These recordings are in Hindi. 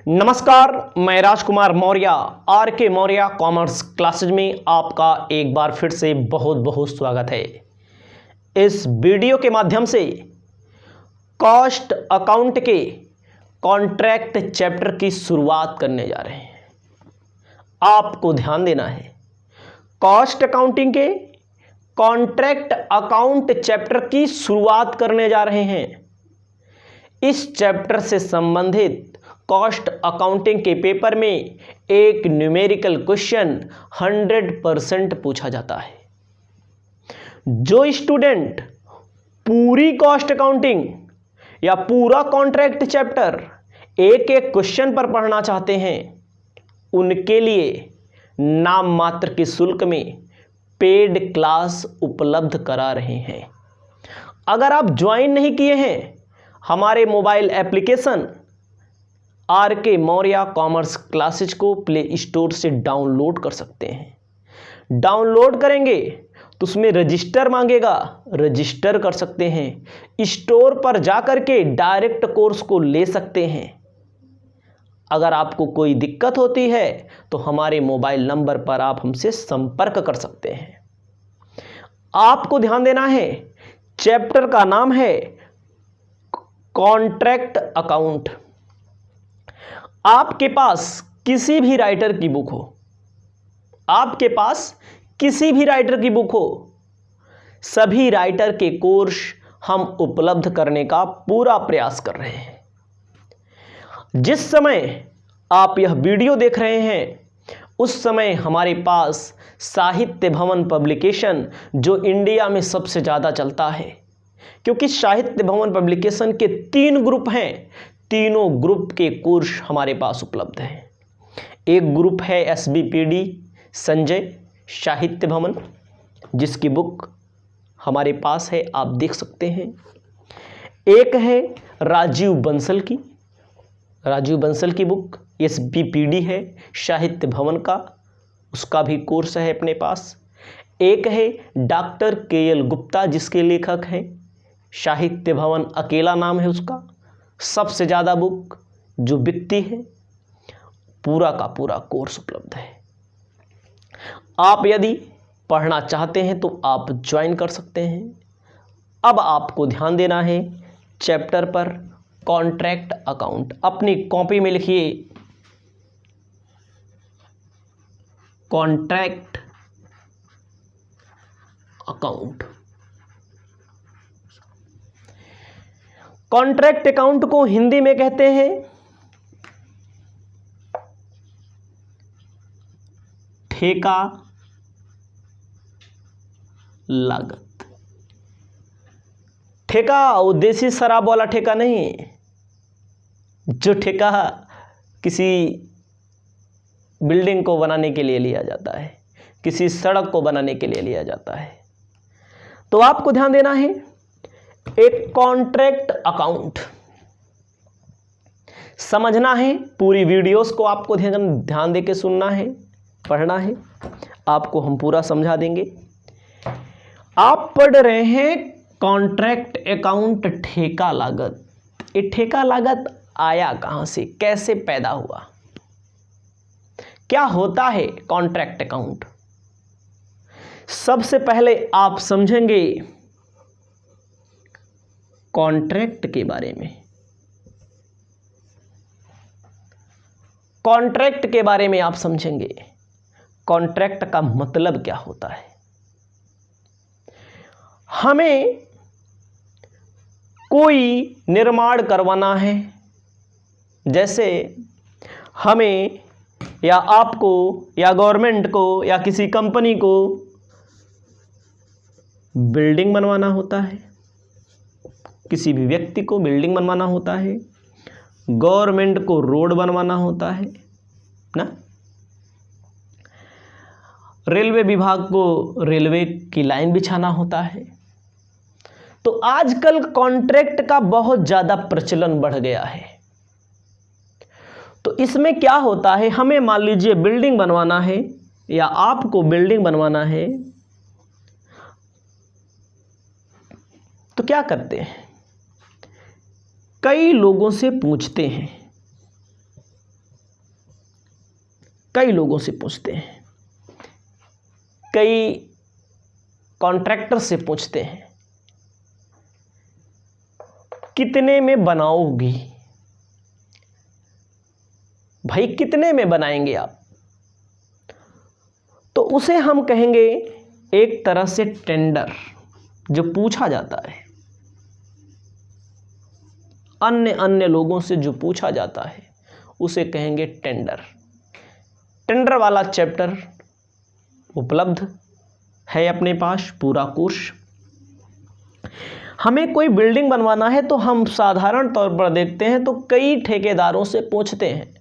नमस्कार, मैं राजकुमार मौर्य आर के मौर्य कॉमर्स क्लासेज में आपका एक बार फिर से बहुत बहुत स्वागत है। इस वीडियो के माध्यम से कॉस्ट अकाउंट के कॉन्ट्रैक्ट चैप्टर की शुरुआत करने जा रहे हैं। आपको ध्यान देना है, कॉस्ट अकाउंटिंग के कॉन्ट्रैक्ट अकाउंट चैप्टर की शुरुआत करने जा रहे हैं। इस चैप्टर से संबंधित कॉस्ट अकाउंटिंग के पेपर में एक न्यूमेरिकल क्वेश्चन 100% पूछा जाता है। जो स्टूडेंट पूरी कॉस्ट अकाउंटिंग या पूरा कॉन्ट्रैक्ट चैप्टर एक एक क्वेश्चन पर पढ़ना चाहते हैं, उनके लिए नाम मात्र के शुल्क में पेड क्लास उपलब्ध करा रहे हैं। अगर आप ज्वाइन नहीं किए हैं, हमारे मोबाइल एप्लीकेशन आर के मौर्य कॉमर्स क्लासेज को प्ले स्टोर से डाउनलोड कर सकते हैं। डाउनलोड करेंगे तो उसमें रजिस्टर मांगेगा, रजिस्टर कर सकते हैं। स्टोर पर जाकर के डायरेक्ट कोर्स को ले सकते हैं। अगर आपको कोई दिक्कत होती है तो हमारे मोबाइल नंबर पर आप हमसे संपर्क कर सकते हैं। आपको ध्यान देना है, चैप्टर का नाम है कॉन्ट्रैक्ट अकाउंट। आपके पास किसी भी राइटर की बुक हो, आपके पास किसी भी राइटर की बुक हो, सभी राइटर के कोर्स हम उपलब्ध करने का पूरा प्रयास कर रहे हैं। जिस समय आप यह वीडियो देख रहे हैं, उस समय हमारे पास साहित्य भवन पब्लिकेशन, जो इंडिया में सबसे ज़्यादा चलता है, क्योंकि साहित्य भवन पब्लिकेशन के 3 ग्रुप हैं, तीनों ग्रुप के कोर्स हमारे पास उपलब्ध हैं। एक ग्रुप है SBPD संजय साहित्य भवन, जिसकी बुक हमारे पास है, आप देख सकते हैं। एक है राजीव बंसल की बुक SBPD है साहित्य भवन का, उसका भी कोर्स है अपने पास। एक है डॉक्टर KL गुप्ता, जिसके लेखक हैं, साहित्य भवन अकेला नाम है उसका। सबसे ज़्यादा बुक जो बिकती है, पूरा का पूरा कोर्स उपलब्ध है। आप यदि पढ़ना चाहते हैं तो आप ज्वाइन कर सकते हैं। अब आपको ध्यान देना है चैप्टर पर, कॉन्ट्रैक्ट अकाउंट। अपनी कॉपी में लिखिए कॉन्ट्रैक्ट अकाउंट। कॉन्ट्रैक्ट अकाउंट को हिंदी में कहते हैं ठेका लागत। ठेका वो देसी शराब वाला ठेका नहीं, जो ठेका किसी बिल्डिंग को बनाने के लिए लिया जाता है, किसी सड़क को बनाने के लिए लिया जाता है। तो आपको ध्यान देना है, एक कॉन्ट्रैक्ट अकाउंट समझना है। पूरी वीडियोस को आपको ध्यान देके सुनना है, पढ़ना है, आपको हम पूरा समझा देंगे। आप पढ़ रहे हैं कॉन्ट्रैक्ट अकाउंट ठेका लागत। ये ठेका लागत आया कहां से, कैसे पैदा हुआ, क्या होता है कॉन्ट्रैक्ट अकाउंट? सबसे पहले आप समझेंगे कॉन्ट्रैक्ट के बारे में। कॉन्ट्रैक्ट के बारे में आप समझेंगे, कॉन्ट्रैक्ट का मतलब क्या होता है। हमें कोई निर्माण करवाना है, जैसे हमें या आपको या गवर्नमेंट को या किसी कंपनी को बिल्डिंग बनवाना होता है, किसी भी व्यक्ति को बिल्डिंग बनवाना होता है, गवर्नमेंट को रोड बनवाना होता है ना, रेलवे विभाग को रेलवे की लाइन बिछाना होता है। तो आजकल कॉन्ट्रैक्ट का बहुत ज़्यादा प्रचलन बढ़ गया है। तो इसमें क्या होता है, हमें मान लीजिए बिल्डिंग बनवाना है या आपको बिल्डिंग बनवाना है, तो क्या करते हैं, कई लोगों से पूछते हैं कई लोगों से पूछते हैं, कई कॉन्ट्रैक्टर से पूछते हैं, कितने में बनाओगी भाई, कितने में बनाएंगे आप? तो उसे हम कहेंगे एक तरह से टेंडर, जो पूछा जाता है अन्य लोगों से, जो पूछा जाता है उसे कहेंगे टेंडर। टेंडर वाला चैप्टर उपलब्ध है अपने पास, पूरा कोर्स। हमें कोई बिल्डिंग बनवाना है तो हम साधारण तौर पर देखते हैं तो कई ठेकेदारों से पूछते हैं,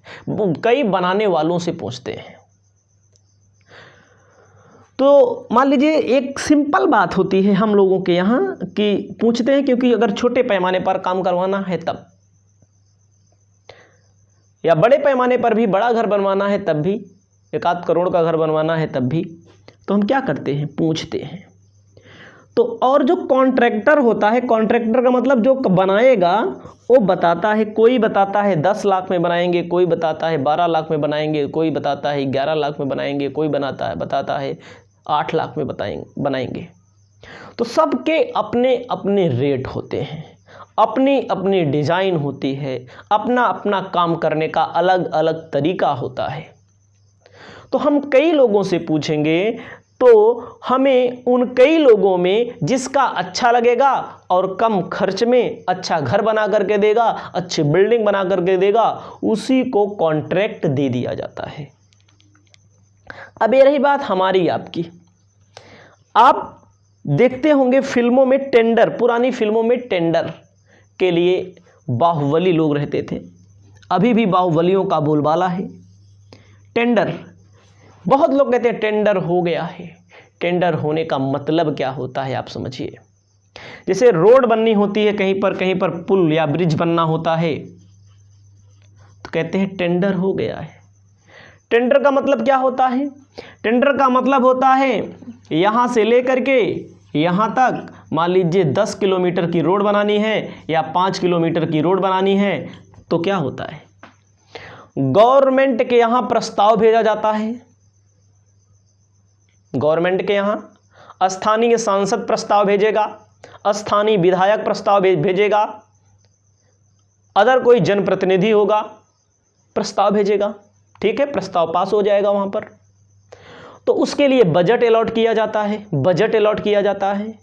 कई बनाने वालों से पूछते हैं। तो मान लीजिए एक सिंपल बात होती है हम लोगों के यहाँ कि पूछते हैं, क्योंकि अगर छोटे पैमाने पर काम करवाना है तब, या बड़े पैमाने पर भी बड़ा घर बनवाना है तब भी, 1-8 करोड़ का घर बनवाना है तब भी, तो हम क्या करते हैं, पूछते हैं। तो और जो कॉन्ट्रैक्टर होता है, कॉन्ट्रैक्टर का मतलब जो बनाएगा वो बताता है, कोई बताता है 10 लाख में बनाएंगे, कोई बताता है 12 लाख में बनाएंगे, कोई बताता है 11 लाख में बनाएंगे, कोई बताता है 8 लाख में बनाएंगे। तो सबके अपने अपने रेट होते हैं, अपनी अपनी डिज़ाइन होती है, अपना अपना काम करने का अलग अलग तरीका होता है। तो हम कई लोगों से पूछेंगे तो हमें उन कई लोगों में जिसका अच्छा लगेगा और कम खर्च में अच्छा घर बना करके देगा, अच्छी बिल्डिंग बना करके देगा, उसी को कॉन्ट्रैक्ट दे दिया जाता है। अब ये रही बात हमारी आपकी। आप देखते होंगे फिल्मों में टेंडर, पुरानी फिल्मों में टेंडर के लिए बाहुबली लोग रहते थे, अभी भी बाहुबलियों का बोलबाला है टेंडर। बहुत लोग कहते हैं टेंडर हो गया है। टेंडर होने का मतलब क्या होता है आप समझिए। जैसे रोड बननी होती है, कहीं पर पुल या ब्रिज बनना होता है, तो कहते हैं टेंडर हो गया है। टेंडर का मतलब क्या होता है? टेंडर का मतलब होता है यहाँ से लेकर के यहाँ तक, मान लीजिए 10 किलोमीटर की रोड बनानी है या 5 किलोमीटर की रोड बनानी है, तो क्या होता है, गवर्नमेंट के यहाँ प्रस्ताव भेजा जाता है। गवर्नमेंट के यहाँ स्थानीय सांसद प्रस्ताव भेजेगा, स्थानीय विधायक प्रस्ताव भेजेगा, अदर कोई जनप्रतिनिधि होगा प्रस्ताव भेजेगा, ठीक है, प्रस्ताव पास हो जाएगा वहां पर। तो उसके लिए बजट अलॉट किया जाता है, बजट अलॉट किया जाता है।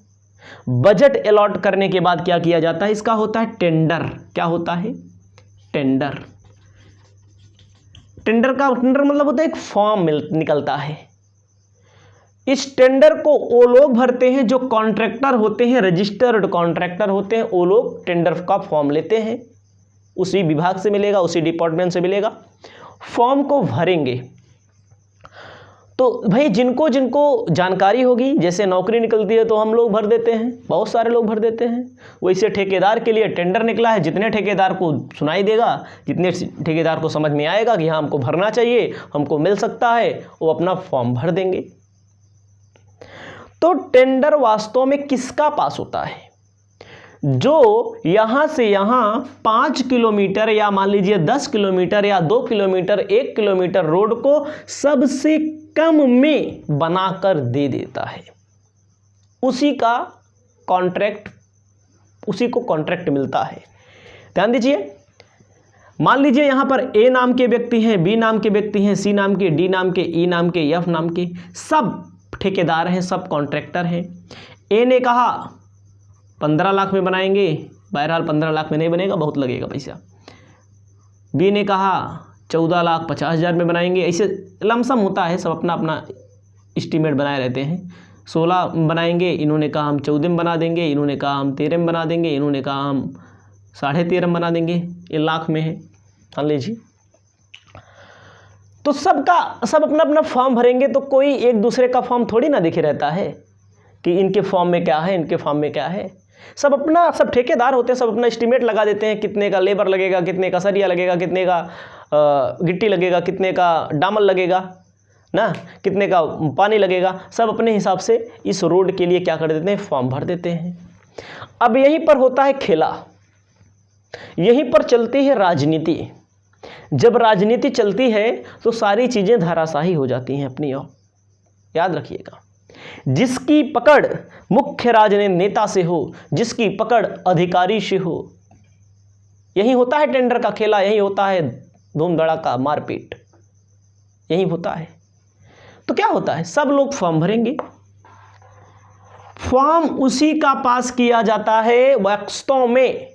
बजट अलॉट करने के बाद क्या किया जाता है, इसका होता है टेंडर। क्या होता है? टेंडर। टेंडर मतलब होता है एक फॉर्म निकलता है। इस टेंडर को वो लोग भरते हैं जो कॉन्ट्रैक्टर होते हैं, रजिस्टर्ड कॉन्ट्रैक्टर होते हैं, वो लोग टेंडर का फॉर्म लेते हैं, उसी विभाग से मिलेगा, उसी डिपार्टमेंट से मिलेगा, फॉर्म को भरेंगे। तो भाई जिनको जिनको जानकारी होगी, जैसे नौकरी निकलती है तो हम लोग भर देते हैं, बहुत सारे लोग भर देते हैं। वैसे ठेकेदार के लिए टेंडर निकला है, जितने ठेकेदार को सुनाई देगा, जितने ठेकेदार को समझ में आएगा कि हाँ हमको भरना चाहिए, हमको मिल सकता है, वो अपना फॉर्म भर देंगे। तो टेंडर वास्तव में किसका पास होता है? जो यहां से यहां 5 किलोमीटर या मान लीजिए 10 किलोमीटर या 2 किलोमीटर 1 किलोमीटर रोड को सबसे कम में बनाकर दे देता है, उसी का कॉन्ट्रैक्ट, उसी को कॉन्ट्रैक्ट मिलता है। ध्यान दीजिए, मान लीजिए यहां पर ए नाम के व्यक्ति हैं, बी नाम के व्यक्ति हैं, सी नाम के, डी नाम के, ई नाम के, एफ नाम के, सब ठेकेदार हैं, सब कॉन्ट्रैक्टर हैं। ए ने कहा 15 लाख में बनाएंगे, बहरहाल 15 लाख में नहीं बनेगा, बहुत लगेगा पैसा। बी ने कहा 14,50,000 में बनाएंगे, ऐसे लमसम होता है, सब अपना अपना एस्टीमेट बनाए रहते हैं। 16 बनाएंगे, इन्होंने कहा हम 14 में बना देंगे, इन्होंने कहा हम 13 में बना देंगे, इन्होंने कहा हम 13.5 में बना देंगे, ये लाख में है, मान लीजिए। तो सब अपना अपना फॉर्म भरेंगे, तो कोई एक दूसरे का फॉर्म थोड़ी ना दिखे रहता है कि इनके फॉर्म में क्या है, इनके फॉर्म में क्या है। सब ठेकेदार होते हैं, सब अपना एस्टीमेट लगा देते हैं, कितने का लेबर लगेगा, कितने का सरिया लगेगा, कितने का गिट्टी लगेगा, कितने का डामर लगेगा ना, कितने का पानी लगेगा, सब अपने हिसाब से इस रोड के लिए क्या कर देते हैं, फॉर्म भर देते हैं। अब यहीं पर होता है खेला, यहीं पर चलती है राजनीति। जब राजनीति चलती है तो सारी चीजें धराशाही हो जाती हैं अपनी ओर। याद रखिएगा, जिसकी पकड़ मुख्य राजनीतिक नेता से हो, जिसकी पकड़ अधिकारी से हो, यही होता है टेंडर का खेला, यही होता है धूम धड़ाका मारपीट, यही होता है। तो क्या होता है, सब लोग फॉर्म भरेंगे, फॉर्म उसी का पास किया जाता है वास्तव में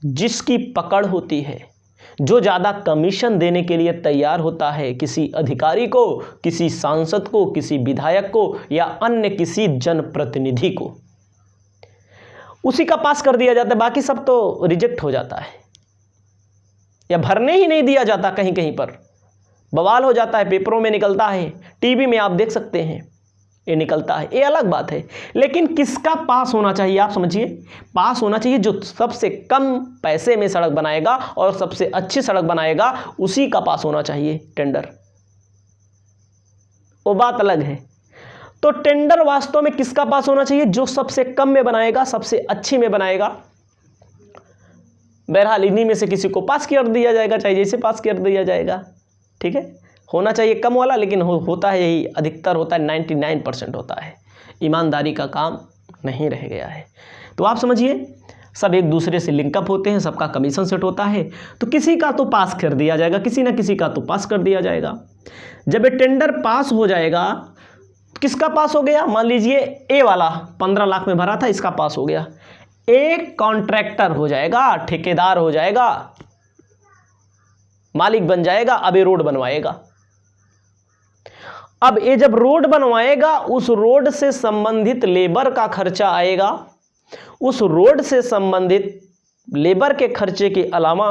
जिसकी पकड़ होती है, जो ज्यादा कमीशन देने के लिए तैयार होता है, किसी अधिकारी को, किसी सांसद को, किसी विधायक को या अन्य किसी जनप्रतिनिधि को, उसी का पास कर दिया जाता है। बाकी सब तो रिजेक्ट हो जाता है या भरने ही नहीं दिया जाता, कहीं कहीं पर बवाल हो जाता है, पेपरों में निकलता है, टीवी में आप देख सकते हैं, ये निकलता है, ये अलग बात है। लेकिन किसका पास होना चाहिए, आप समझिए, पास होना चाहिए जो सबसे कम पैसे में सड़क बनाएगा और सबसे अच्छी सड़क बनाएगा, उसी का पास होना चाहिए टेंडर, वो बात अलग है। तो टेंडर वास्तव में किसका पास होना चाहिए, जो सबसे कम में बनाएगा, सबसे अच्छी में बनाएगा। बहरहाल इन्हीं में से किसी को पास कर दिया जाएगा, चाहे जैसे पास कर दिया जाएगा, ठीक है। होना चाहिए कम वाला, लेकिन होता है यही, अधिकतर होता है, 99% होता है। ईमानदारी का काम नहीं रह गया है। तो आप समझिए, सब एक दूसरे से लिंकअप होते हैं, सबका कमीशन सेट होता है, तो किसी का तो पास कर दिया जाएगा, किसी ना किसी का तो पास कर दिया जाएगा। जब ये टेंडर पास हो जाएगा, किसका पास हो गया, मान लीजिए ए वाला 15 लाख में भरा था, इसका पास हो गया, एक कॉन्ट्रैक्टर हो जाएगा, ठेकेदार हो जाएगा, मालिक बन जाएगा। अब ये रोड बनवाएगा। अब ये जब रोड बनवाएगा, उस रोड से संबंधित लेबर का खर्चा आएगा, उस रोड से संबंधित लेबर के खर्चे के अलावा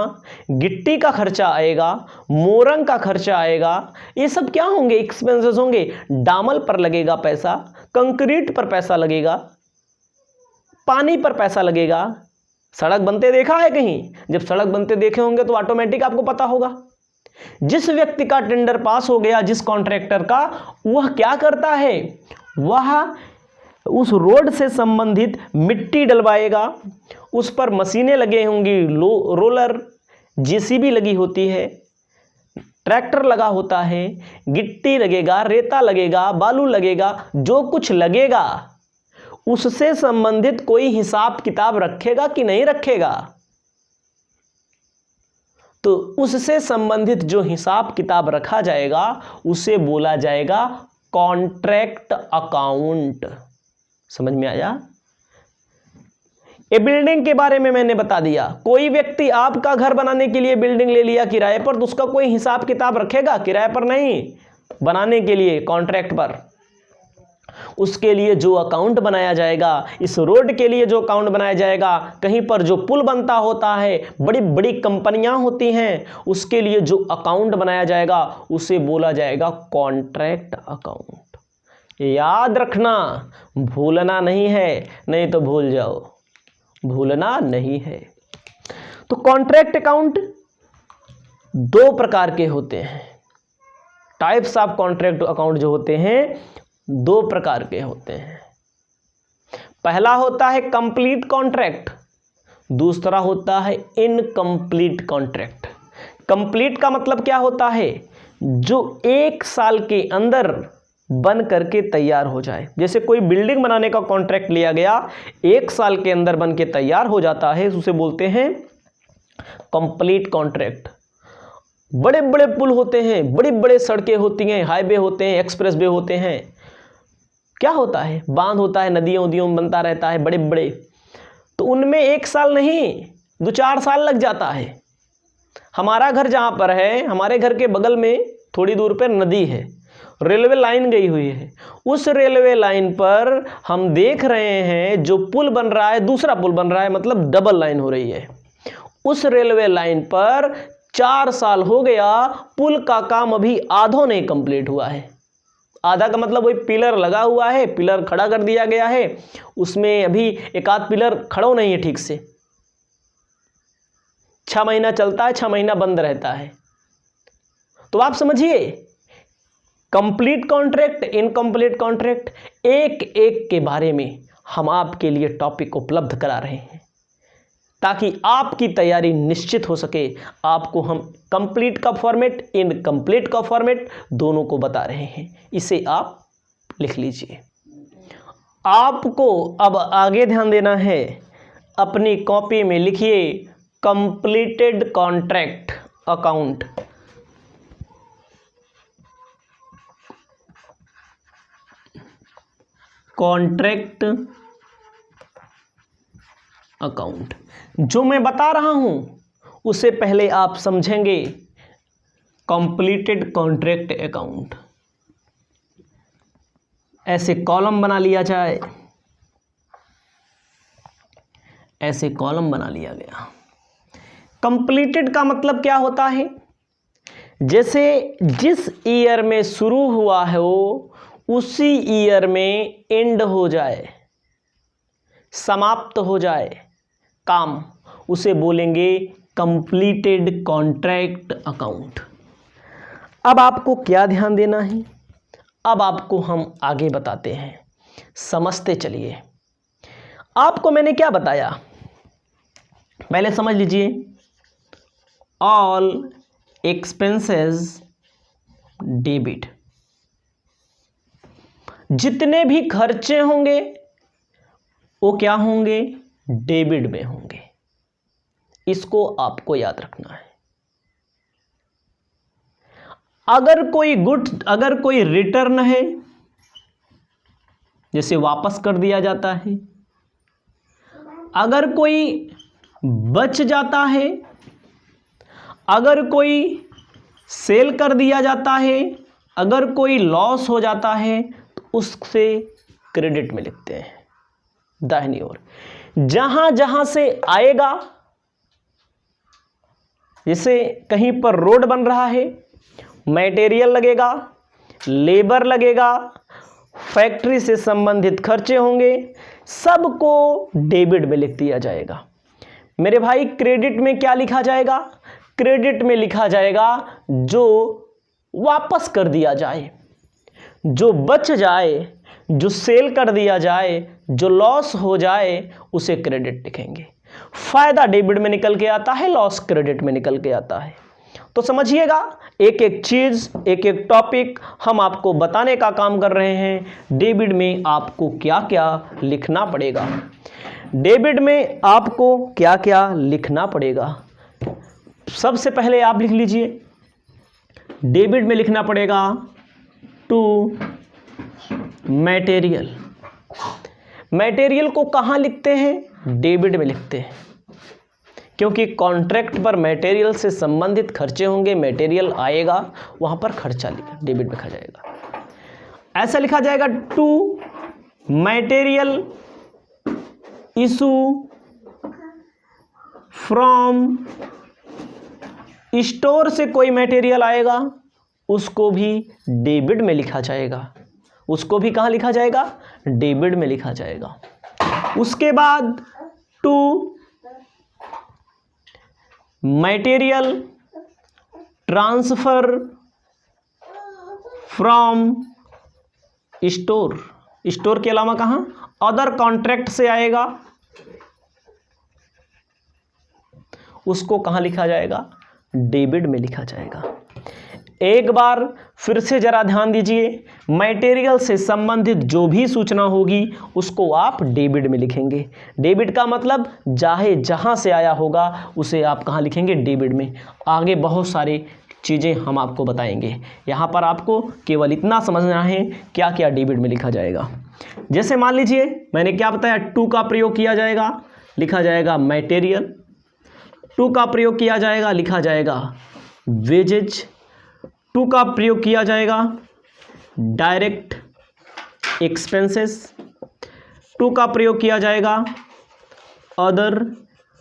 गिट्टी का खर्चा आएगा, मोरंग का खर्चा आएगा। ये सब क्या होंगे, एक्सपेंसेस होंगे। डामल पर लगेगा पैसा, कंक्रीट पर पैसा लगेगा, पानी पर पैसा लगेगा। सड़क बनते देखा है कहीं? जब सड़क बनते देखे होंगे तो ऑटोमेटिक आपको पता होगा। जिस व्यक्ति का टेंडर पास हो गया, जिस कॉन्ट्रैक्टर का, वह क्या करता है, वह उस रोड से संबंधित मिट्टी डलवाएगा, उस पर मशीनें लगे होंगी, रोलर, जेसीबी लगी होती है, ट्रैक्टर लगा होता है, गिट्टी लगेगा, रेता लगेगा, बालू लगेगा, जो कुछ लगेगा उससे संबंधित कोई हिसाब किताब रखेगा कि नहीं रखेगा? तो उससे संबंधित जो हिसाब किताब रखा जाएगा उसे बोला जाएगा कॉन्ट्रैक्ट अकाउंट। समझ में आया? ये बिल्डिंग के बारे में मैंने बता दिया। कोई व्यक्ति आपका घर बनाने के लिए बिल्डिंग ले लिया किराए पर, तो उसका कोई हिसाब किताब रखेगा? किराए पर नहीं, बनाने के लिए, कॉन्ट्रैक्ट पर। उसके लिए जो अकाउंट बनाया जाएगा, इस रोड के लिए जो अकाउंट बनाया जाएगा, कहीं पर जो पुल बनता होता है, बड़ी बड़ी कंपनियां होती हैं, उसके लिए जो अकाउंट बनाया जाएगा उसे बोला जाएगा कॉन्ट्रैक्ट अकाउंट। याद रखना, भूलना नहीं है, नहीं तो भूल जाओ, भूलना नहीं है। तो कॉन्ट्रैक्ट अकाउंट दो प्रकार के होते हैं। टाइप्स ऑफ कॉन्ट्रैक्ट अकाउंट जो होते हैं दो प्रकार के होते हैं। पहला होता है कंप्लीट कॉन्ट्रैक्ट, दूसरा होता है इनकम्प्लीट कॉन्ट्रैक्ट। कंप्लीट का मतलब क्या होता है? जो 1 साल के अंदर बन करके तैयार हो जाए। जैसे कोई बिल्डिंग बनाने का कॉन्ट्रैक्ट लिया गया, 1 साल के अंदर बन के तैयार हो जाता है, उसे बोलते हैं कंप्लीट कॉन्ट्रैक्ट। बड़े बड़े पुल होते हैं, बड़ी बड़े सड़कें होती हैं, हाईवे होते हैं, एक्सप्रेस वे होते हैं, क्या होता है, बांध होता है, नदियों उदियों में बनता रहता है बड़े बड़े, तो उनमें 1 साल नहीं 2-4 साल लग जाता है। हमारा घर जहाँ पर है, हमारे घर के बगल में थोड़ी दूर पर नदी है, रेलवे लाइन गई हुई है। उस रेलवे लाइन पर हम देख रहे हैं जो पुल बन रहा है, दूसरा पुल बन रहा है, मतलब डबल लाइन हो रही है। उस रेलवे लाइन पर 4 साल हो गया, पुल का काम अभी आधो नहीं कंप्लीट हुआ है। आधा का मतलब वही पिलर लगा हुआ है, पिलर खड़ा कर दिया गया है, उसमें अभी एक आध पिलर खड़ा नहीं है ठीक से। 6 महीना चलता है, 6 महीना बंद रहता है। तो आप समझिए, कंप्लीट कॉन्ट्रैक्ट, इनकम्प्लीट कॉन्ट्रैक्ट, एक एक के बारे में हम आपके लिए टॉपिक उपलब्ध करा रहे हैं। ताकि आपकी तैयारी निश्चित हो सके। आपको हम कंप्लीट का फॉर्मेट, इनकम्प्लीट का फॉर्मेट दोनों को बता रहे हैं, इसे आप लिख लीजिए। आपको अब आगे ध्यान देना है, अपनी कॉपी में लिखिए completed contract account. Contract account जो मैं बता रहा हूं उसे पहले आप समझेंगे। कंप्लीटेड कॉन्ट्रैक्ट अकाउंट, ऐसे कॉलम बना लिया जाए, ऐसे कॉलम बना लिया गया। कंप्लीटेड का मतलब क्या होता है? जैसे जिस ईयर में शुरू हुआ है वो उसी ईयर में एंड हो जाए, समाप्त हो जाए काम, उसे बोलेंगे कंप्लीटेड कॉन्ट्रैक्ट अकाउंट। अब आपको क्या ध्यान देना है, अब आपको हम आगे बताते हैं, समझते चलिए। आपको मैंने क्या बताया पहले समझ लीजिए। ऑल एक्सपेंसेस डेबिट, जितने भी खर्चे होंगे वो क्या होंगे? डेबिट में होंगे। इसको आपको याद रखना है। अगर कोई रिटर्न है, जैसे वापस कर दिया जाता है, अगर कोई बच जाता है, अगर कोई सेल कर दिया जाता है, अगर कोई लॉस हो जाता है तो उससे क्रेडिट में लिखते हैं दाहिनी ओर। जहां जहां से आएगा, जैसे कहीं पर रोड बन रहा है, मटेरियल लगेगा, लेबर लगेगा, फैक्ट्री से संबंधित खर्चे होंगे, सबको डेबिट में लिख दिया जाएगा। मेरे भाई क्रेडिट में क्या लिखा जाएगा? क्रेडिट में लिखा जाएगा जो वापस कर दिया जाए, जो बच जाए, जो सेल कर दिया जाए, जो लॉस हो जाए, उसे क्रेडिट लिखेंगे। फायदा डेबिट में निकल के आता है, लॉस क्रेडिट में निकल के आता है। तो समझिएगा, एक एक चीज, एक एक टॉपिक हम आपको बताने का काम कर रहे हैं। डेबिट में आपको क्या क्या लिखना पड़ेगा, डेबिट में आपको क्या क्या लिखना पड़ेगा। सबसे पहले आप लिख लीजिए, डेबिट में लिखना पड़ेगा टू मटेरियल। मटेरियल को कहाँ लिखते हैं? डेबिट में लिखते हैं, क्योंकि कॉन्ट्रैक्ट पर मटेरियल से संबंधित खर्चे होंगे, मटेरियल आएगा, वहां पर खर्चा डेबिट में लिखा जाएगा। ऐसा लिखा जाएगा to material issue from store से कोई मटेरियल आएगा, उसको भी डेबिट में लिखा जाएगा। उसको भी कहाँ लिखा जाएगा? डेबिट में लिखा जाएगा। उसके बाद to material transfer from store, store के अलावा कहाँ? अदर कॉन्ट्रैक्ट से आएगा, उसको कहाँ लिखा जाएगा? डेबिट में लिखा जाएगा। एक बार फिर से जरा ध्यान दीजिए, मटेरियल से संबंधित जो भी सूचना होगी उसको आप डेबिट में लिखेंगे। डेबिट का मतलब चाहे जहां से आया होगा उसे आप कहां लिखेंगे? डेबिट में। आगे बहुत सारी चीज़ें हम आपको बताएंगे, यहाँ पर आपको केवल इतना समझना है क्या क्या डेबिट में लिखा जाएगा। जैसे मान लीजिए मैंने क्या बताया, टू का प्रयोग किया जाएगा, लिखा जाएगा मटेरियल। टू का प्रयोग किया जाएगा, लिखा जाएगा वेजेज। टू का प्रयोग किया जाएगा डायरेक्ट एक्सपेंसेस। टू का प्रयोग किया जाएगा अदर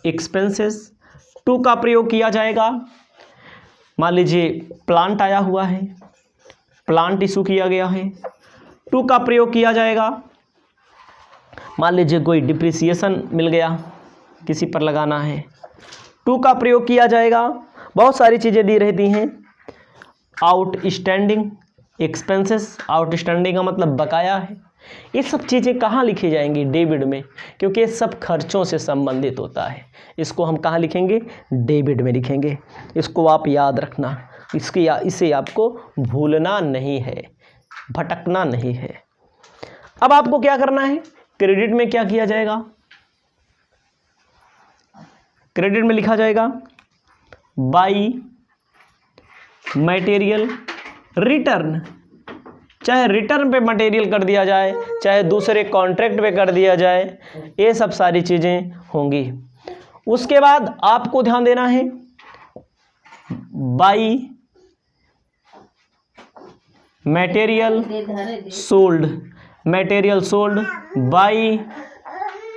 एक्सपेंसेस। टू का प्रयोग किया जाएगा, मान लीजिए प्लांट आया हुआ है, प्लांट इशू किया गया है। टू का प्रयोग किया जाएगा, मान लीजिए कोई डिप्रिसिएशन मिल गया, किसी पर लगाना है। टू का प्रयोग किया जाएगा, बहुत सारी चीज़ें दी रहती हैं। आउटस्टैंडिंग एक्सपेंसेस, आउटस्टैंडिंग का मतलब बकाया है, ये सब चीज़ें कहाँ लिखी जाएंगी? डेबिट में, क्योंकि ये सब खर्चों से संबंधित होता है। इसको हम कहाँ लिखेंगे? डेबिट में लिखेंगे। इसको आप याद रखना, इसे आपको भूलना नहीं है, भटकना नहीं है। अब आपको क्या करना है? क्रेडिट में क्या किया जाएगा? क्रेडिट में लिखा जाएगा बाई मटेरियल रिटर्न। चाहे रिटर्न पे मटेरियल कर दिया जाए, चाहे दूसरे कॉन्ट्रैक्ट पे कर दिया जाए, ये सब सारी चीज़ें होंगी। उसके बाद आपको ध्यान देना है by material sold, material sold by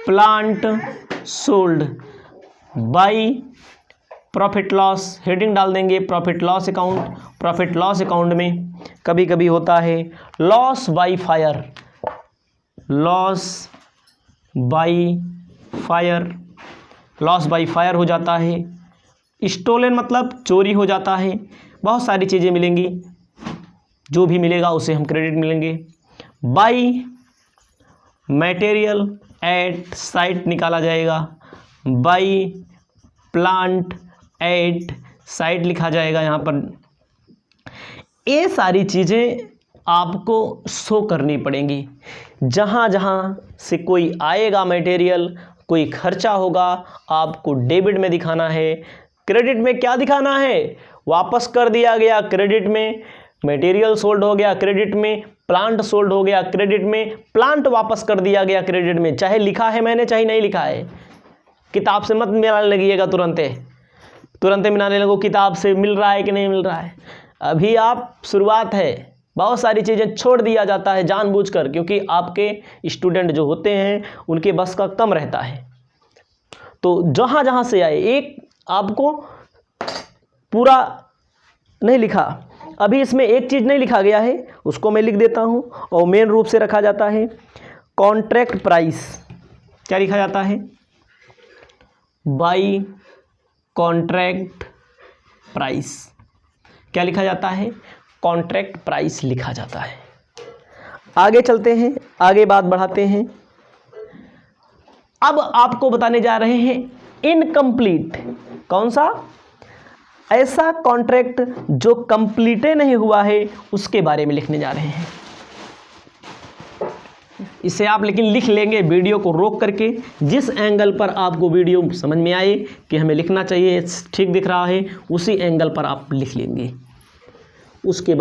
plant sold by profit loss. Heading डाल देंगे profit loss account. Profit loss account में कभी कभी होता है loss by fire, loss by fire, loss by fire हो जाता है। स्टोलन मतलब चोरी हो जाता है। बहुत सारी चीज़ें मिलेंगी, जो भी मिलेगा उसे हम क्रेडिट मिलेंगे। बाई मटेरियल एट साइट निकाला जाएगा, बाई प्लांट एट साइट लिखा जाएगा यहाँ पर। ये सारी चीज़ें आपको शो करनी पड़ेंगी। जहाँ जहाँ से कोई आएगा मटेरियल, कोई खर्चा होगा, आपको डेबिट में दिखाना है। क्रेडिट में क्या दिखाना है? वापस कर दिया गया क्रेडिट में, मटेरियल सोल्ड हो गया क्रेडिट में, प्लांट सोल्ड हो गया क्रेडिट में, प्लांट वापस कर दिया गया क्रेडिट में। चाहे लिखा है मैंने, चाहे नहीं लिखा है। किताब से मत मिलाने लगिएगा, तुरंत मिलाने लगो किताब से मिल रहा है कि नहीं मिल रहा है। अभी आप शुरुआत है, बहुत सारी चीज़ें छोड़ दिया जाता है जानबूझकर, क्योंकि आपके स्टूडेंट जो होते हैं उनके बस का कम रहता है। तो जहाँ जहाँ से आए, एक आपको पूरा नहीं लिखा, अभी इसमें एक चीज़ नहीं लिखा गया है, उसको मैं लिख देता हूँ। और मेन रूप से रखा जाता है कॉन्ट्रैक्ट प्राइस। क्या लिखा जाता है? By contract price. क्या लिखा जाता है? कॉन्ट्रैक्ट प्राइस लिखा जाता है। आगे चलते हैं, आगे बात बढ़ाते हैं। अब आपको बताने जा रहे हैं इनकम्प्लीट। कौन सा? ऐसा कॉन्ट्रैक्ट जो कंप्लीट नहीं हुआ है, उसके बारे में लिखने जा रहे हैं। इसे आप लेकिन लिख लेंगे वीडियो को रोक करके, जिस एंगल पर आपको वीडियो समझ में आए कि हमें लिखना चाहिए, ठीक दिख रहा है, उसी एंगल पर आप लिख लेंगे। उसके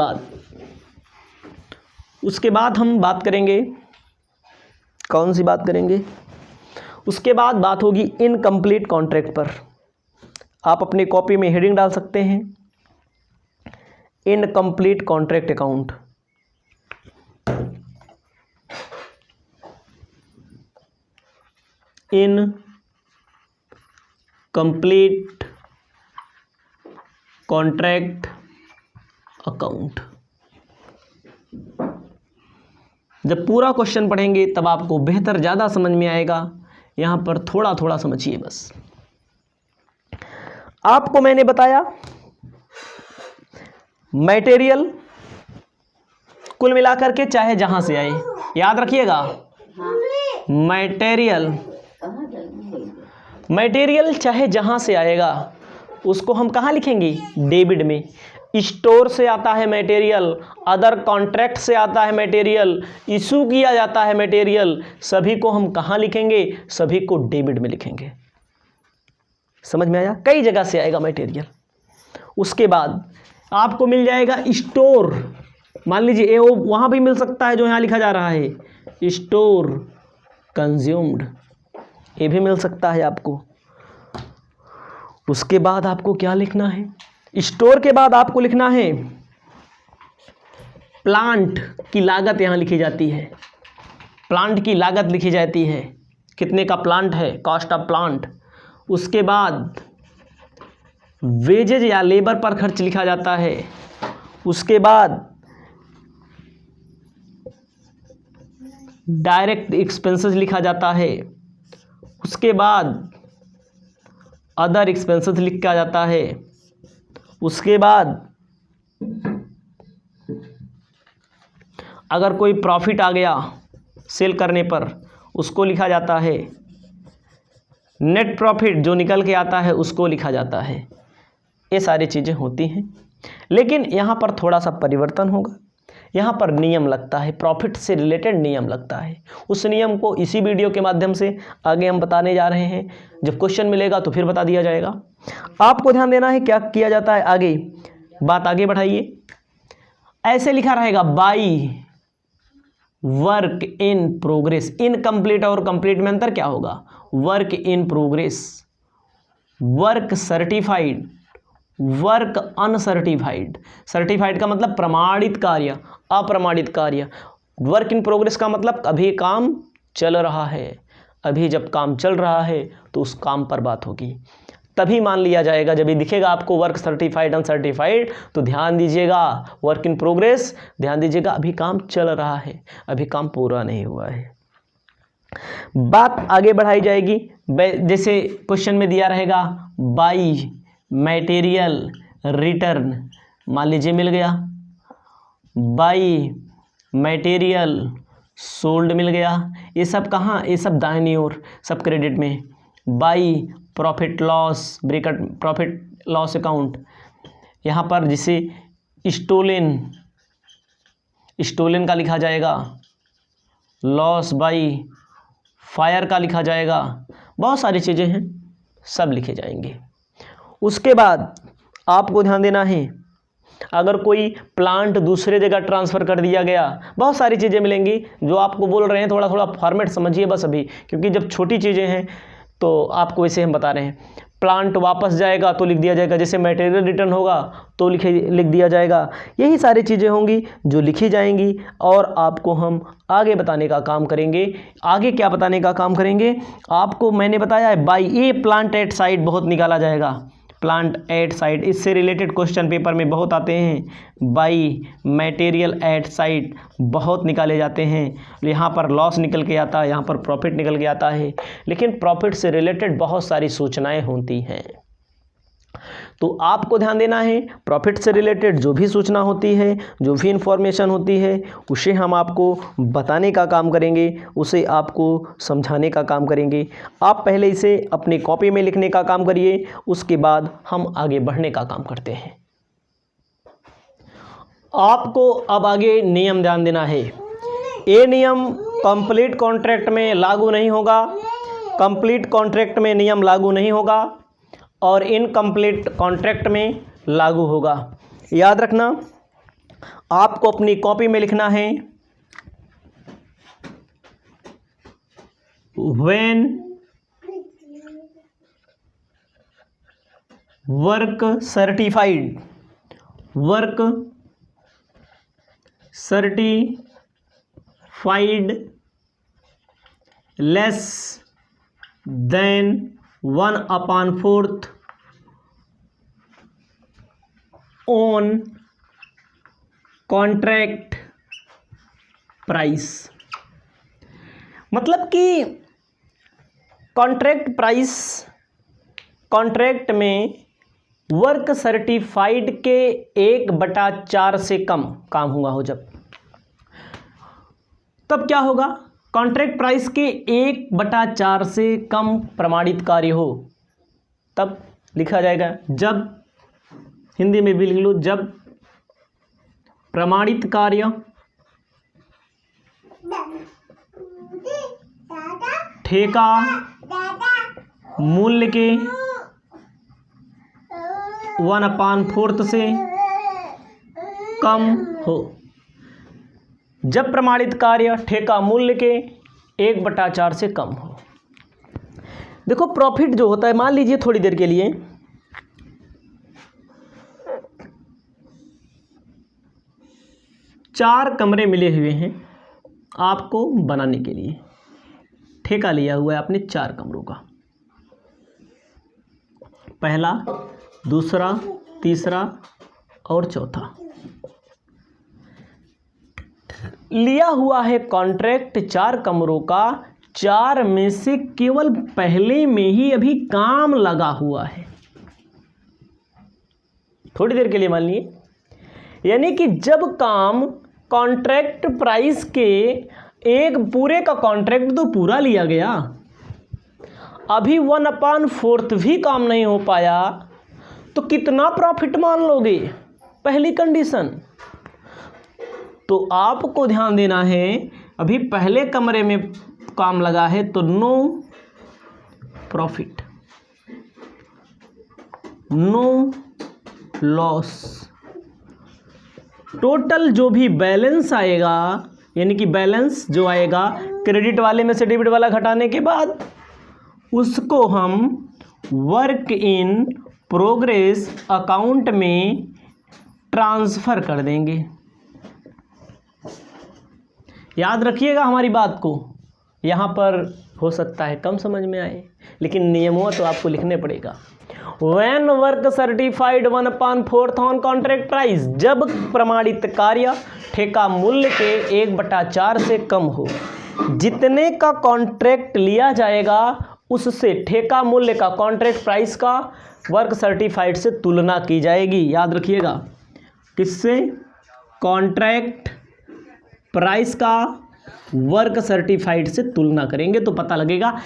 बाद हम बात करेंगे, कौन सी बात करेंगे? उसके बाद बात होगी इनकम्प्लीट कॉन्ट्रैक्ट पर। आप अपनी कॉपी में हेडिंग डाल सकते हैं incomplete contract account. Incomplete contract account. जब पूरा क्वेश्चन पढ़ेंगे तब आपको बेहतर ज़्यादा समझ में आएगा। यहाँ पर थोड़ा थोड़ा समझिए बस। आपको मैंने बताया मटेरियल कुल मिलाकर के चाहे जहां से आए, याद रखिएगा, मटेरियल चाहे जहां से आएगा उसको हम कहाँ लिखेंगे? डेबिट में। स्टोर से आता है मटेरियल, अदर कॉन्ट्रैक्ट से आता है मटेरियल, इशू किया जाता है मटेरियल, सभी को हम कहाँ लिखेंगे? सभी को डेबिट में लिखेंगे। समझ में आया? कई जगह से आएगा मटेरियल। उसके बाद आपको मिल जाएगा स्टोर। मान लीजिए ये वहाँ भी मिल सकता है जो यहाँ लिखा जा रहा है, स्टोर कंज्यूम्ड, ये भी मिल सकता है आपको। उसके बाद आपको क्या लिखना है? स्टोर के बाद आपको लिखना है प्लांट की लागत। यहाँ लिखी जाती है, प्लांट की लागत लिखी जाती है, कितने का प्लांट है, कॉस्ट ऑफ प्लांट। उसके बाद वेजेज या लेबर पर खर्च लिखा जाता है। उसके बाद डायरेक्ट एक्सपेंसेस लिखा जाता है। उसके बाद अदर एक्सपेंसेस लिखा जाता है। उसके बाद अगर कोई प्रॉफिट आ गया सेल करने पर उसको लिखा जाता है, नेट प्रॉफिट जो निकल के आता है उसको लिखा जाता है। ये सारी चीज़ें होती हैं, लेकिन यहाँ पर थोड़ा सा परिवर्तन होगा। यहाँ पर नियम लगता है, प्रॉफिट से रिलेटेड नियम लगता है। उस नियम को इसी वीडियो के माध्यम से आगे हम बताने जा रहे हैं। जब क्वेश्चन मिलेगा तो फिर बता दिया जाएगा। आपको ध्यान देना है क्या किया जाता है। आगे बात आगे बढ़ाइए। ऐसे लिखा रहेगा by work in progress. Incomplete और कंप्लीट में अंतर क्या होगा। Work in progress, work certified, work uncertified. Certified का मतलब प्रमाणित कार्य, अप्रमाणित कार्य। वर्क इन प्रोग्रेस का मतलब अभी काम चल रहा है। अभी जब काम चल रहा है तो उस काम पर बात होगी, तभी मान लिया जाएगा। जब ये दिखेगा आपको वर्क सर्टिफाइड अनसर्टिफाइड तो ध्यान दीजिएगा, वर्क इन प्रोग्रेस ध्यान दीजिएगा, अभी काम चल रहा है, अभी काम पूरा नहीं हुआ है। बात आगे बढ़ाई जाएगी। जैसे क्वेश्चन में दिया रहेगा बाई मटेरियल रिटर्न, मान लीजिए मिल गया। बाई मटेरियल सोल्ड मिल गया। ये सब कहाँ, ये सब दाहिनी ओर, सब क्रेडिट में। By profit loss, bracket profit loss account, यहाँ पर जिसे स्टोलन, स्टोलन का लिखा जाएगा। लॉस बाई फायर का लिखा जाएगा। बहुत सारी चीज़ें हैं, सब लिखे जाएंगे। उसके बाद आपको ध्यान देना है, अगर कोई प्लांट दूसरे जगह ट्रांसफ़र कर दिया गया, बहुत सारी चीज़ें मिलेंगी जो आपको बोल रहे हैं। थोड़ा थोड़ा फॉर्मेट समझिए बस अभी, क्योंकि जब छोटी चीज़ें हैं तो आपको वैसे हम बता रहे हैं। प्लांट वापस जाएगा तो लिख दिया जाएगा, जैसे मटेरियल रिटर्न होगा तो लिख दिया जाएगा। यही सारी चीज़ें होंगी जो लिखी जाएंगी और आपको हम आगे बताने का काम करेंगे। आगे क्या बताने का काम करेंगे आपको मैंने बताया है। By A plant at site बहुत निकाला जाएगा, प्लांट एट साइट, इससे रिलेटेड क्वेश्चन पेपर में बहुत आते हैं। बाई मटेरियल एट साइट बहुत निकाले जाते हैं। यहाँ पर लॉस निकल के आता है, यहाँ पर प्रॉफिट निकल के आता है, लेकिन प्रॉफिट से रिलेटेड बहुत सारी सूचनाएं होती हैं। तो आपको ध्यान देना है, प्रॉफिट से रिलेटेड जो भी सूचना होती है, जो भी इंफॉर्मेशन होती है, उसे हम आपको बताने का काम करेंगे, उसे आपको समझाने का काम करेंगे। आप पहले इसे अपनी कॉपी में लिखने का काम करिए, उसके बाद हम आगे बढ़ने का काम करते हैं। आपको अब आगे नियम ध्यान देना है। ये नियम कंप्लीट कॉन्ट्रैक्ट में लागू नहीं होगा, कंप्लीट कॉन्ट्रैक्ट में नियम लागू नहीं होगा और इनकम्प्लीट कॉन्ट्रैक्ट में लागू होगा। याद रखना, आपको अपनी कॉपी में लिखना है when work certified, work certified less than 1/4 on contract price. मतलब कि कॉन्ट्रैक्ट प्राइस, कॉन्ट्रैक्ट में वर्क सर्टिफाइड के 1/4 से कम काम हुआ हो जब, तब क्या होगा। कॉन्ट्रैक्ट प्राइस के 1/4 से कम प्रमाणित कार्य हो तब लिखा जाएगा। जब, हिंदी में भी लिख लो, जब प्रमाणित कार्य ठेका मूल्य के 1/4 से कम हो। जब प्रमाणित कार्य ठेका मूल्य के 1/4 से कम हो। देखो प्रॉफिट जो होता है, मान लीजिए थोड़ी देर के लिए चार कमरे मिले हुए हैं आपको बनाने के लिए, ठेका लिया हुआ है आपने 4 कमरों का, पहला, दूसरा, तीसरा और चौथा लिया हुआ है कॉन्ट्रैक्ट 4 कमरों का। 4 में से केवल पहले में ही अभी काम लगा हुआ है, थोड़ी देर के लिए मान लिए। यानी कि जब काम कॉन्ट्रैक्ट प्राइस के एक पूरे का कॉन्ट्रैक्ट तो पूरा लिया गया, अभी 1/4 भी काम नहीं हो पाया, तो कितना प्रॉफिट मान लोगे? पहली कंडीशन। तो आपको ध्यान देना है, अभी पहले कमरे में काम लगा है तो no profit, no loss. Total जो भी बैलेंस आएगा, यानी कि बैलेंस जो आएगा क्रेडिट वाले में से डेबिट वाला घटाने के बाद, उसको हम वर्क इन प्रोग्रेस अकाउंट में ट्रांसफ़र कर देंगे। याद रखिएगा हमारी बात को, यहाँ पर हो सकता है कम समझ में आए, लेकिन नियमों तो आपको लिखने पड़ेगा। When work certified 1/4 on contract price, जब प्रमाणित कार्य ठेका मूल्य के 1/4 से कम हो, जितने का कॉन्ट्रैक्ट लिया जाएगा उससे ठेका मूल्य का, कॉन्ट्रैक्ट प्राइस का वर्क सर्टिफाइड से तुलना की जाएगी। याद रखिएगा, किससे? कॉन्ट्रैक्ट प्राइस का वर्क सर्टिफाइड से तुलना करेंगे तो पता लगेगा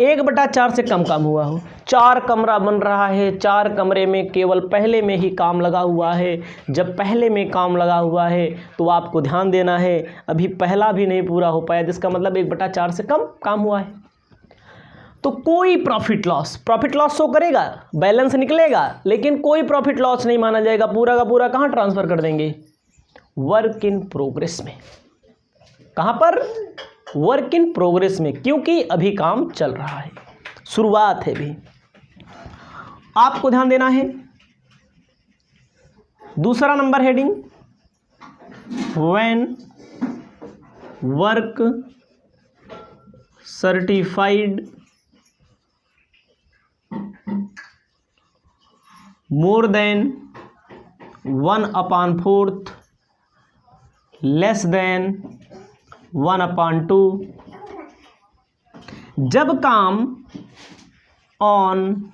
1/4 से कम काम हुआ हो। 4 कमरा बन रहा है, 4 कमरे में केवल पहले में ही काम लगा हुआ है। जब पहले में काम लगा हुआ है तो आपको ध्यान देना है, अभी पहला भी नहीं पूरा हो पाया, जिसका मतलब 1/4 से कम काम हुआ है। तो कोई प्रॉफिट लॉस शो करेगा, बैलेंस निकलेगा, लेकिन कोई प्रॉफिट लॉस नहीं माना जाएगा। पूरा का पूरा कहाँ ट्रांसफ़र कर देंगे? वर्क इन प्रोग्रेस में। कहाँ पर? वर्क इन प्रोग्रेस में, क्योंकि अभी काम चल रहा है, शुरुआत है भी। आपको ध्यान देना है, दूसरा number heading, when work certified more than 1/4 less than 1/2, जब काम ऑन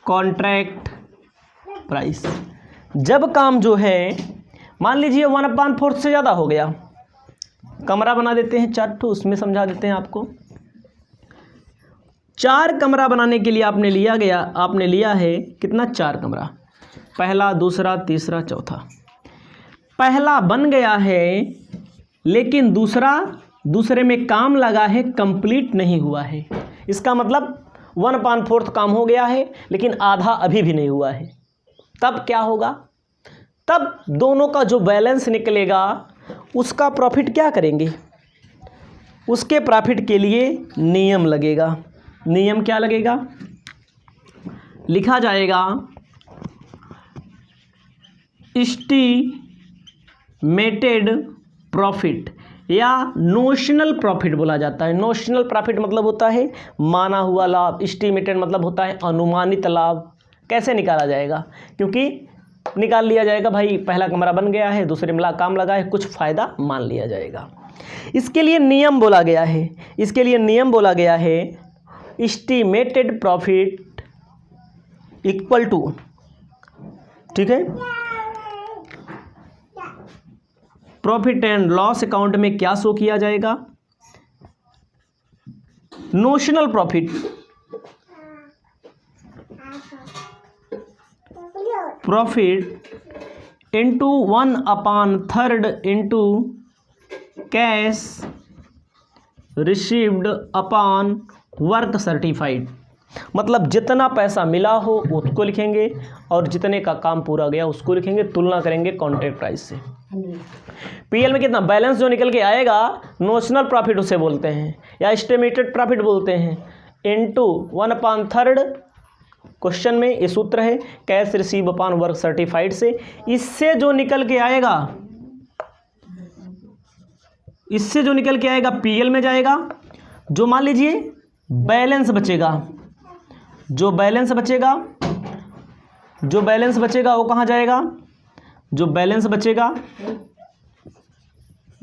कॉन्ट्रैक्ट प्राइस, जब काम जो है मान लीजिए 1/4 से ज़्यादा हो गया, कमरा बना देते हैं 4 ठो, उसमें समझा देते हैं आपको। 4 कमरा बनाने के लिए आपने लिया है कितना? 4 कमरा, पहला, दूसरा, तीसरा, चौथा। पहला बन गया है, लेकिन दूसरे में काम लगा है, कंप्लीट नहीं हुआ है। इसका मतलब 1/4 काम हो गया है, लेकिन आधा अभी भी नहीं हुआ है। तब क्या होगा? तब दोनों का जो बैलेंस निकलेगा उसका प्रॉफिट क्या करेंगे? उसके प्रॉफिट के लिए नियम लगेगा। नियम क्या लगेगा? लिखा जाएगा एस्टीमेटेड प्रॉफिट, या नोशनल प्रॉफिट बोला जाता है। नोशनल प्रॉफिट मतलब होता है माना हुआ लाभ, एस्टीमेटेड मतलब होता है अनुमानित लाभ। कैसे निकाला जाएगा? क्योंकि निकाल लिया जाएगा भाई, पहला कमरा बन गया है, दूसरे में काम लगा है, कुछ फ़ायदा मान लिया जाएगा। इसके लिए नियम बोला गया है, एस्टीमेटेड प्रॉफिट इक्वल टू, ठीक है, प्रॉफिट एंड लॉस अकाउंट में क्या शो किया जाएगा? Notional profit into 1/3 into cash received upon work certified. मतलब जितना पैसा मिला हो उसको लिखेंगे और जितने का काम पूरा गया उसको लिखेंगे, तुलना करेंगे कॉन्ट्रैक्ट प्राइस से। पीएल में कितना बैलेंस जो निकल के आएगा, नोशनल प्रॉफिट उसे बोलते हैं या एस्टिमेटेड प्रॉफिट बोलते हैं, इनटू 1/3। क्वेश्चन में ये सूत्र है, cash receive upon work certified से। इससे जो निकल के आएगा पीएल में जाएगा। जो मान लीजिए बैलेंस बचेगा, जो बैलेंस बचेगा वो कहाँ जाएगा? जो बैलेंस बचेगा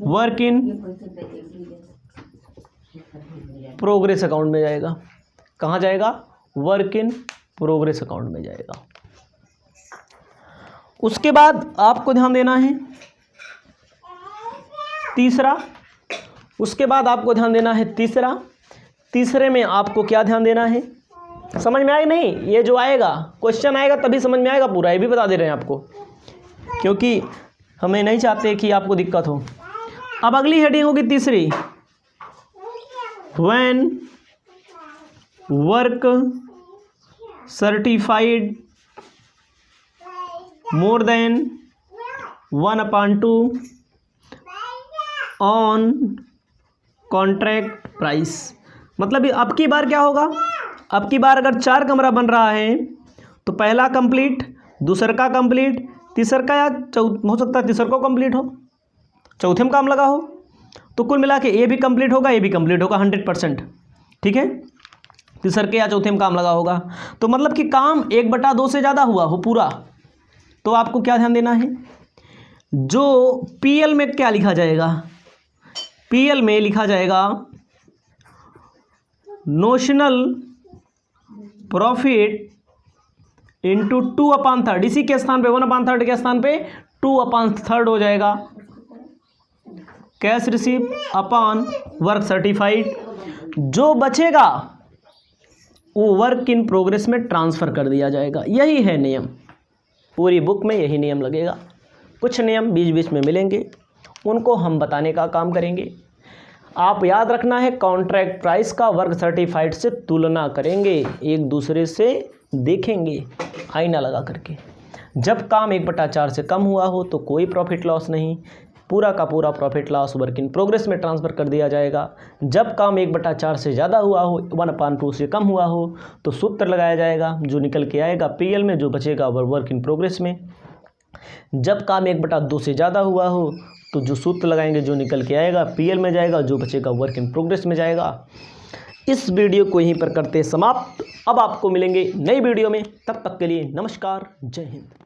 वर्क इन प्रोग्रेस अकाउंट में जाएगा। कहाँ जाएगा? वर्क इन प्रोग्रेस अकाउंट में जाएगा। उसके बाद आपको ध्यान देना है, तीसरा, उसके बाद आपको ध्यान देना है तीसरे में आपको क्या ध्यान देना है, समझ में आएगा नहीं, ये जो आएगा क्वेश्चन आएगा तभी समझ में आएगा पूरा, ये भी बता दे रहे हैं आपको, क्योंकि हमें नहीं चाहते कि आपको दिक्कत हो। अब अगली हेडिंग होगी तीसरी, when work certified more than 1/2 on contract price. मतलब अब की बार क्या होगा, अब की बार अगर 4 कमरा बन रहा है तो पहला कंप्लीट, दूसरा का कंप्लीट, तीसरा का या हो सकता है तीसरा को कंप्लीट हो, चौथे में काम लगा हो, तो कुल मिला के ये भी कंप्लीट होगा, ये भी कंप्लीट होगा 100%, ठीक है। तीसरे के या चौथे में काम लगा होगा, तो मतलब कि काम 1/2 से ज़्यादा हुआ हो पूरा, तो आपको क्या ध्यान देना है, जो पीएल में क्या लिखा जाएगा, पीएल में लिखा जाएगा नोशनल प्रॉफिट इंटू 2/3, इसी के स्थान पे 1/3 के स्थान पे 2/3 हो जाएगा, cash receive upon work certified. जो बचेगा वो वर्क इन प्रोग्रेस में ट्रांसफ़र कर दिया जाएगा। यही है नियम, पूरी बुक में यही नियम लगेगा। कुछ नियम बीच बीच में मिलेंगे, उनको हम बताने का काम करेंगे। आप याद रखना है, कॉन्ट्रैक्ट प्राइस का वर्क सर्टिफाइड से तुलना करेंगे, एक दूसरे से देखेंगे आईना लगा करके। जब काम 1/4 से कम हुआ हो तो कोई प्रॉफिट लॉस नहीं, पूरा का पूरा profit loss work in progress में ट्रांसफ़र कर दिया जाएगा। जब काम 1/4 से ज़्यादा हुआ हो, 1/2 से कम हुआ हो, तो सूत्र लगाया जाएगा, जो निकल के आएगा पीएल में, जो बचेगा वर्क इन प्रोग्रेस में। जब काम 1/2 से ज़्यादा हुआ हो तो जो सूत्र लगाएंगे, जो निकल के आएगा पीएल में जाएगा, जो बचेगा वर्क इन प्रोग्रेस में जाएगा। इस वीडियो को यहीं पर करते समाप्त। अब आपको मिलेंगे नई वीडियो में, तब तक के लिए नमस्कार, जय हिंद।